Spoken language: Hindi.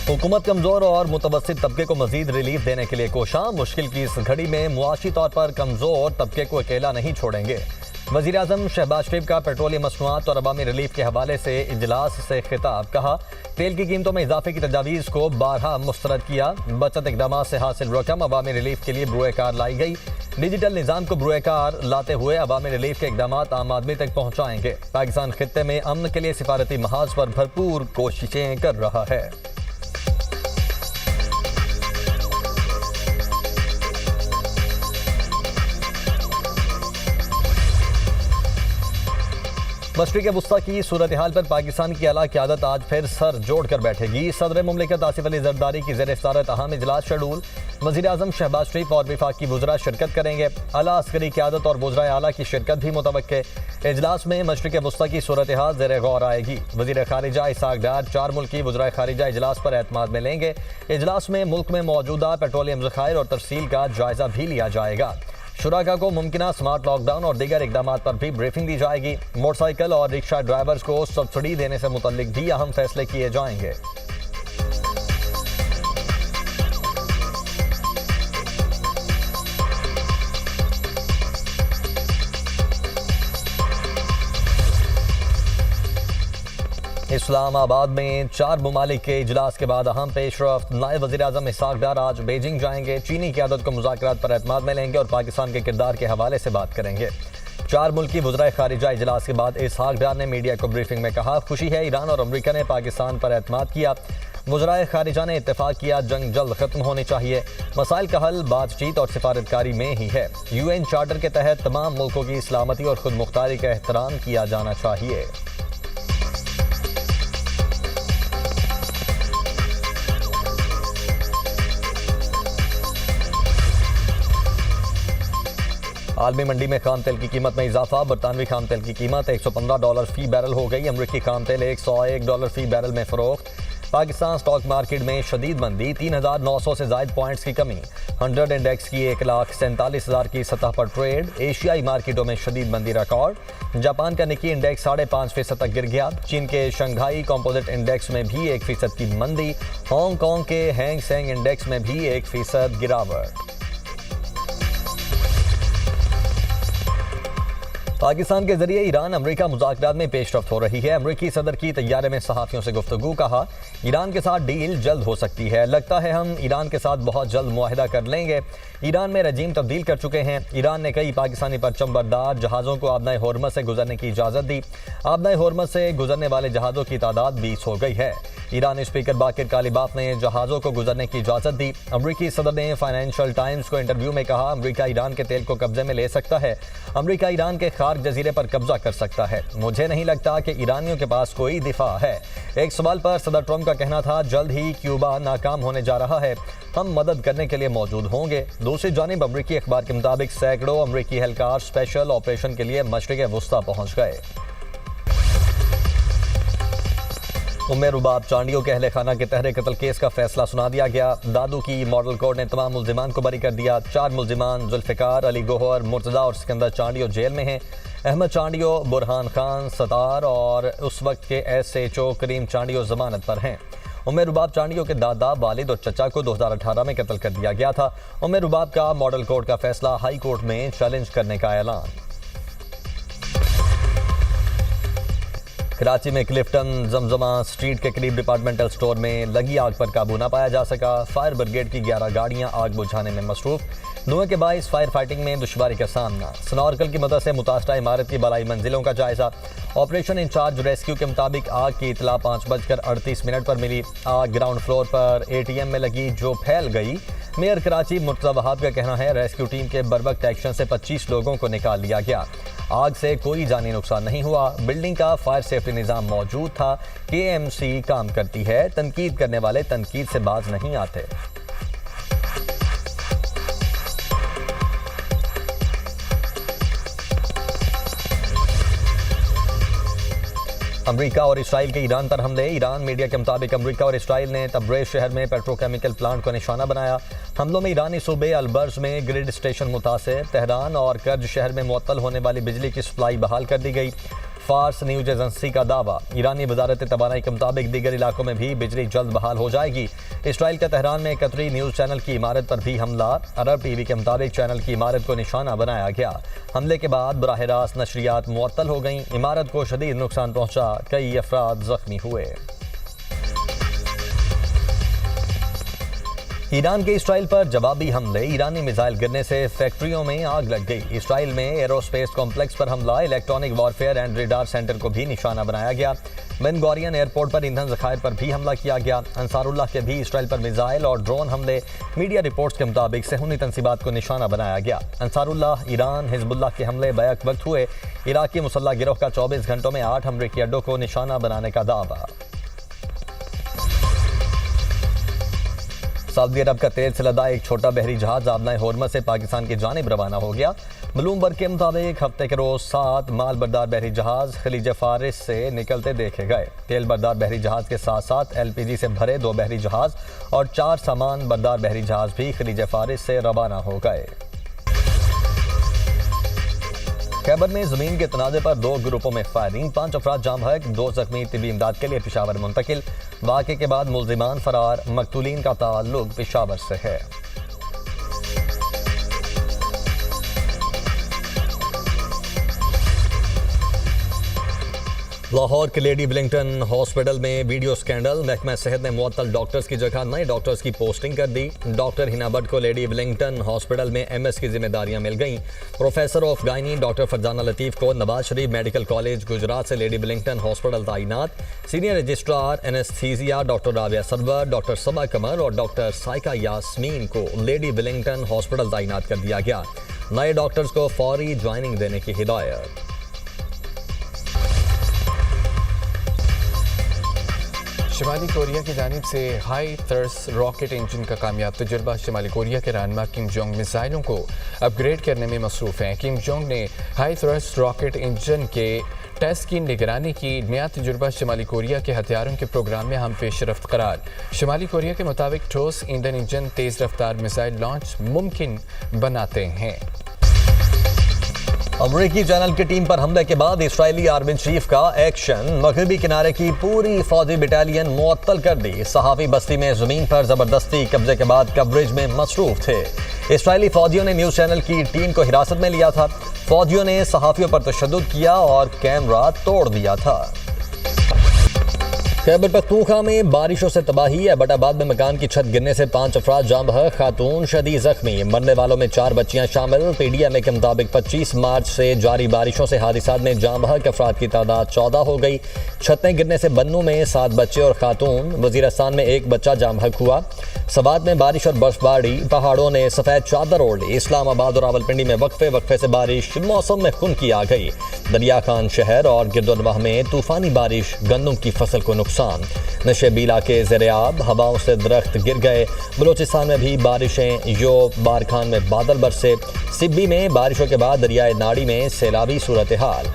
हुकूमत कमजोर और मुतवस्सित तबके को मजीद रिलीफ देने के लिए कोशां। मुश्किल की इस घड़ी में मुआशी तौर पर कमजोर तबके को अकेला नहीं छोड़ेंगे। वज़ीर आज़म शहबाज शरीफ का पेट्रोलियम मसनूआत और अवामी रिलीफ के हवाले से इजलास से खिताब। कहा, तेल की कीमतों में इजाफे की तजावीज़ को बारहा मुस्तरद किया। बचत इकदाम से हासिल रकम अवामी रिलीफ के लिए ब्रुए कार लाई गई। डिजिटल निज़ाम को ब्रुए कार लाते हुए अवामी रिलीफ के इकदाम आम आदमी तक पहुँचाएंगे। पाकिस्तान खित्ते में अमन के लिए सिफारती महाज पर भरपूर कोशिशें कर रहा है। मशरिक़ वुस्ता की सूरत हाल पर पाकिस्तान की आला क़यादत आज फिर सर जोड़ कर बैठेगी। सदर मुमलिकत आसिफ अली ज़रदारी की ज़ेर सदारत अहम इजलास शेड्यूल। वज़ीर आज़म शहबाज शरीफ और वफाकी वुज़रा शिरकत करेंगे। आला अस्करी क़यादत और वुज़राए आला की शिरकत भी मुतवक्के। इजलास में मशरिक़ वुस्ता की सूरत हाल ज़ेर गौर आएगी। वज़ीर ख़ारिजा इसहाक़ डार 4 मुल्की वुज़राए ख़ारिजा इजलास पर एतमाद में लेंगे। इजलास में मुल्क में मौजूदा पेट्रोलियम ज़खायर और तरसील का जायज़ा भी लिया जाएगा। शुराका को मुमकिना स्मार्ट लॉकडाउन और दीगर इकदाम पर भी ब्रीफिंग दी जाएगी। मोटरसाइकिल और रिक्शा ड्राइवर्स को सब्सिडी देने से मुतल्लिक भी अहम फैसले किए जाएंगे। इस्लामाबाद में 4 ममालिक के इजलास के बाद अहम पेशरफ्त। नायब वज़ीर आज़म इसहाक़ डार आज बीजिंग जाएंगे। चीनी क़यादत को मुज़ाकरात पर एतमाद में लेंगे और पाकिस्तान के किरदार के हवाले से बात करेंगे। 4 मुल्की वुज़राए ख़ारिजा इजलास के बाद इसहाक़ डार ने मीडिया को ब्रीफिंग में कहा, खुशी है ईरान और अमरीका ने पाकिस्तान पर एतमाद किया। वुज़राए ख़ारिजा ने इत्तेफाक किया जंग जल्द ख़त्म होनी चाहिए। मसाइल का हल बातचीत और सिफारतकारी में ही है। UN चार्टर के तहत तमाम मुल्कों की सलामती और खुद मुख्तारी का एहतराम किया जाना चाहिए। आलमी मंडी में खाम तेल की कीमत में इजाफा। बरतानवी खाम तेल की कीमत $115 फी बैरल हो गई। अमरीकी खाम तेल $101 फी बैरल में फरोख्त। पाकिस्तान स्टॉक मार्केट में शदीद मंदी। 3,900 से ज़ायद पॉइंट्स की कमी। 100 इंडेक्स की 1,47,000 की सतह पर ट्रेड। एशियाई मार्केटों में शदीद मंदी रिकॉर्ड। जापान का निकी इंडेक्स 5.5% तक गिर गया। चीन के शंघाई कंपोजिट इंडेक्स में भी 1% की मंदी। हांगकांग के हैंग सेंग इंडेक्स में भी 1% गिरावट। पाकिस्तान के जरिए ईरान अमरीका मुज़ाकरात में पेशरफ्त हो रही है। अमरीकी सदर की तैयारे में सहाफ़ियों से गुफ्तगू। कहा, ईरान के साथ डील जल्द हो सकती है। लगता है हम ईरान के साथ बहुत जल्द मुआहिदा कर लेंगे। ईरान में रजीम तब्दील कर चुके हैं। ईरान ने कई पाकिस्तानी परचम बरदार जहाज़ों को आबनाए होर्मज़ से गुजरने की इजाज़त दी। आबनाए होर्मज़ से गुजरने वाले जहाज़ों की तादाद 20 हो गई है। ईरानी स्पीकर बाकिर कालिबाफ ने जहाज़ों को गुजरने की इजाज़त दी। अमरीकी सदर ने फाइनेंशियल टाइम्स को इंटरव्यू में कहा, अमरीका ईरान के तेल को कब्जे में ले सकता है। अमरीका ईरान के खार्क जजीरे पर कब्जा कर सकता है। मुझे नहीं लगता कि ईरानियों के पास कोई दिफा है। एक सवाल पर सदर ट्रंप का कहना था, जल्द ही क्यूबा नाकाम होने जा रहा है, हम मदद करने के लिए मौजूद होंगे। दूसरी जानिब अमरीकी अखबार के मुताबिक सैकड़ों अमरीकी एहलकार स्पेशल ऑपरेशन के लिए मशरिक़ वुस्ता पहुंच गए। उम्मे रुबाब चांडियों के अहले खाना के तहरे कत्ल केस का फैसला सुना दिया गया। दादू की मॉडल कोर्ट ने तमाम मुल्जिमान को बरी कर दिया। 4 मुल्जिमान जुल्फ़िकार, अली गोहर, मुर्तज़ा और सिकंदर चांडियो जेल में हैं। अहमद चांडियो, बुरहान खान, सतार और उस वक्त के SHO करीम चांडियो जमानत पर हैं। उम्मे रुबाब चांडियो के दादा, वालिद और चचा को 2018 में कत्ल कर दिया गया था। उम्मे रुबाब का मॉडल कोर्ट का फैसला हाई कोर्ट में चैलेंज करने का ऐलान। कराची में क्लिफ्टन जमजमा स्ट्रीट के करीब डिपार्टमेंटल स्टोर में लगी आग पर काबू न पाया जा सका। फायर ब्रिगेड की 11 गाड़ियां आग बुझाने में मसरूफ। धुएं के बाइस फायर फाइटिंग में दुश्वारी का सामना। स्नॉर्कल की मदद से मुतासरा इमारत की बलाई मंजिलों का जायजा। ऑपरेशन इंचार्ज रेस्क्यू के मुताबिक आग की इतला 5:38 पर मिली। आग ग्राउंड फ्लोर पर ATM में लगी जो फैल गई। मेयर कराची मुर्तज़ा वहाब का कहना है, रेस्क्यू टीम के बरवक्त एक्शन से 25 लोगों को निकाल लिया गया। आग से कोई जानी नुकसान नहीं हुआ। बिल्डिंग का फायर सेफ्टी निज़ाम मौजूद था। KMC काम करती है। तनकीद करने वाले तनकीद से बाज नहीं आते। अमरीका और इसराइल के ईरान पर हमले। ईरान मीडिया के मुताबिक अमरीका और इसराइल ने तब्रेज़ शहर में पेट्रोकेमिकल प्लांट को निशाना बनाया। हमलों में ईरानी सूबे अलबर्ज में ग्रिड स्टेशन मुतासर। तेहरान और कर्ज शहर में मुअत्तल होने वाली बिजली की सप्लाई बहाल कर दी गई। फार्स न्यूज एजेंसी का दावा। ईरानी वजारत तवानाई के मुताबिक दीगर इलाकों में भी बिजली जल्द बहाल हो जाएगी। इसराइल के तेहरान में कतरी न्यूज़ चैनल की इमारत पर भी हमला। अरब टीवी के मुताबिक चैनल की इमारत को निशाना बनाया गया। हमले के बाद बराह रास्त नशरियात मुअत्तल हो गईं। इमारत को शदीद नुकसान पहुंचा, कई अफराद जख्मी हुए। ईरान के इसराइल पर जवाबी हमले। ईरानी मिसाइल गिरने से फैक्ट्रियों में आग लग गई। इसराइल में एरोस्पेस कॉम्प्लेक्स पर हमला। Electronic warfare and radar centre को भी निशाना बनाया गया। बेन गौरियन एयरपोर्ट पर ईंधन जखायर पर भी हमला किया गया। अंसारुल्लाह के भी इसराइल पर मिसाइल और ड्रोन हमले। मीडिया रिपोर्ट्स के मुताबिक सेहूनी तंसीबात को निशाना बनाया गया। अंसारुल्लाह, ईरान, हिजबुल्लाह के हमले बैक वक्त हुए। इराकी मुसल्लह गिरोह का 24 घंटों में 8 अमरीकी अड्डों को निशाना बनाने का दावा। सऊदी अरब का तेल से लदा एक छोटा बहरी जहाज आबनाए होर्मज से पाकिस्तान की जानिब रवाना हो गया। ब्लूमबर्ग के मुताबिक हफ्ते के रोज 7 माल बरदार बहरी जहाज खलीज फारिस से निकलते देखे गए। तेल बरदार बहरी जहाज के साथ साथ LPG से भरे 2 बहरी जहाज और 4 सामान बरदार बहरी जहाज भी खलीज फारिस से रवाना हो गए। खैबर में जमीन के तनाज़े पर 2 ग्रुपों में फायरिंग। 5 अफराद जाम बहक, 2 जख्मी तिबी इमदाद के लिए पेशावर मुंतकिल। वाक़े के बाद मुल्जिमान फरार। मकतूलीन का ताल्लुक पेशावर से है। लाहौर के लेडी विलिंगटन हॉस्पिटल में वीडियो स्कैंडल। महकमा सेहत ने मुअत्तल डॉक्टर्स की जगह नए डॉक्टर्स की पोस्टिंग कर दी। डॉक्टर हिना भट्ट को लेडी विलिंगटन हॉस्पिटल में MS की जिम्मेदारियां मिल गईं। Professor of gynae doctor Farzana Latif को नवाज शरीफ मेडिकल कॉलेज गुजरात से लेडी विलिंगटन हॉस्पिटल तैनात। Senior registrar anaesthesia doctor Rabia Sarwar, doctor Saba Qamar और डॉक्टर साइका यास्मीन को लेडी विलिंगटन हॉस्पिटल तैनात कर दिया गया। नए डॉक्टर्स को फौरी ज्वाइनिंग देने की हिदायत। शुमाली कोरिया की जानिब से हाई थर्स्ट रॉकेट इंजन का कामयाब तजुर्बा। शुमाली कोरिया के रहनुमा किम जोंग मिसाइलों को अपग्रेड करने में मसरूफ़ हैं। किम जोंग ने हाई थर्स्ट रॉकेट इंजन के टेस्ट की निगरानी की। नया तजुर्बा शुमाली कोरिया के हथियारों के प्रोग्राम में हम पेशरफ्त करार। शुमाली कोरिया के मुताबिक ठोस ईंधन इंजन तेज़ रफ्तार मिसाइल लॉन्च मुमकिन बनाते हैं। अमरीकी चैनल की टीम पर हमले के बाद इसराइली आर्मी चीफ का एक्शन। मगरबी किनारे की पूरी फौजी बटालियन मुअत्तल कर दी। सहाफ़ी बस्ती में जमीन पर जबरदस्ती कब्जे के बाद कवरेज में मसरूफ थे। इसराइली फौजियों ने न्यूज़ चैनल की टीम को हिरासत में लिया था। फौजियों ने सहाफ़ियों पर तशद्दुद किया और कैमरा तोड़ दिया था। खैबर पख्तूनख्वा में बारिशों से तबाही। एबटाबाद में मकान की छत गिरने से 5 अफराद जाम बहक, खातून शदीद जख्मी। मरने वालों में 4 बच्चियां शामिल। PDMA के मुताबिक 25 मार्च से जारी बारिशों से हादिसात में जाम बहक अफराद की तादाद 14 हो गई। छतें गिरने से बन्नू में 7 बच्चे और खातून। वजीरस्तान में 1 बच्चा जाम बहक हुआ। सवात में बारिश और बर्फबारी। पहाड़ों ने सफ़ेद चादर ओढ़ ली। इस्लामाबाद और रावलपिंडी में वक्फे से बारिश। मौसम में खुनकी आ गई। दरिया खान शहर और गिरदोनवाह में तूफानी बारिश। गंदम की फसल को नुकसान। नशेबी इलाके ज़ेरे-आब। हवाओं से दरख्त गिर गए। बलूचिस्तान में भी बारिशें। योब बारखान में बादल बरसे। सिब्बी में बारिशों के बाद दरियाए नाड़ी में सैलाबी सूरत हाल।